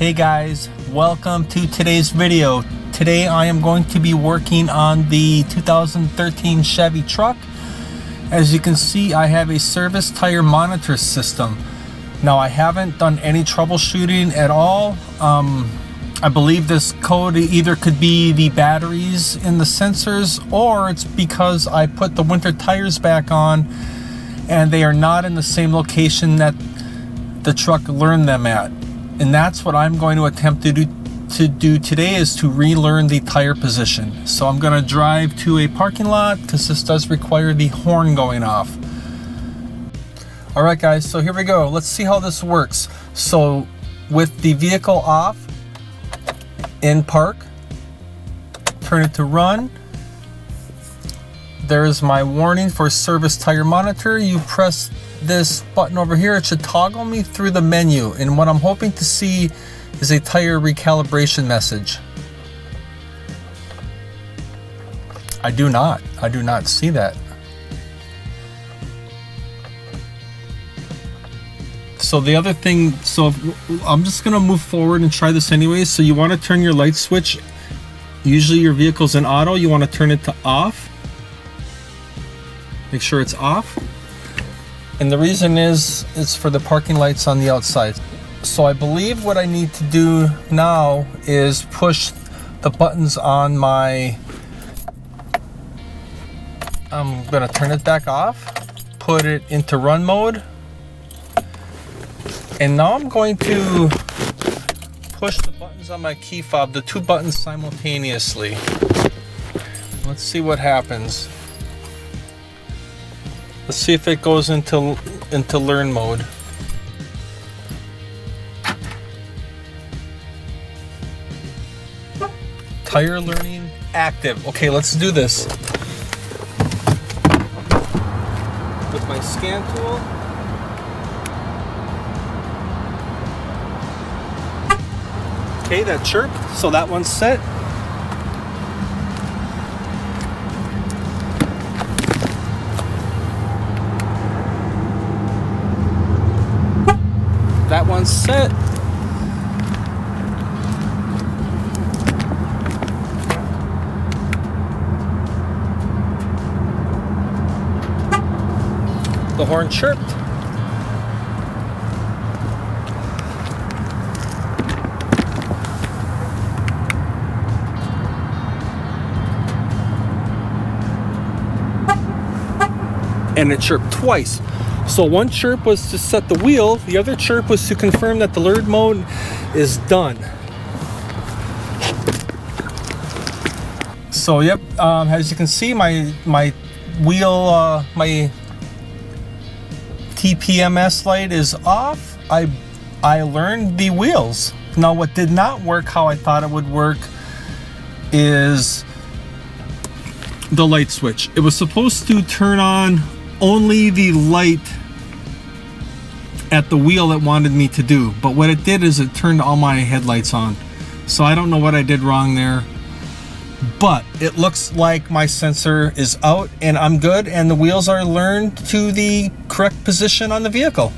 Hey guys, welcome to today's video. Today I am going to be working on the 2013 Chevy truck. As you can see, I have a service tire monitor system. Now I haven't done any troubleshooting at all. I believe this code either could be the batteries in the sensors, or it's because I put the winter tires back on and they are not in the same location that the truck learned them at. And that's what I'm going to attempt to do today, is to relearn the tire position. So I'm going to drive to a parking lot because this does require the horn going off. Alright guys, so here we go. Let's see how this works. So with the vehicle off, in park, turn it to run. There's my warning for service tire monitor. You press this button over here, it should toggle me through the menu, and what I'm hoping to see is a tire recalibration message. I do not see that. So the other thing, so I'm just gonna move forward and try this anyway. So you want to turn your light switch, usually your vehicle's in auto, you want to turn it to off. Make sure it's off. And the reason is it's for the parking lights on the outside. So I believe what I need to do now is push the buttons on my, I'm gonna turn it back off, put it into run mode, and now I'm going to push the buttons on my key fob, the two buttons simultaneously. Let's see what happens. Let's see if it goes into learn mode. Tire learning active. Okay, let's do this. With my scan tool. Okay, that chirped, so that one's set. That one's set. The horn chirped. And it chirped twice. So one chirp was to set the wheel, the other chirp was to confirm that the learn mode is done. So yep, as you can see, my wheel, my TPMS light is off. I learned the wheels. Now what did not work how I thought it would work is the light switch. It was supposed to turn on only the light at the wheel it wanted me to do, but what it did is it turned all my headlights on. So I don't know what I did wrong there, but it looks like my sensor is out and I'm good, and the wheels are learned to the correct position on the vehicle.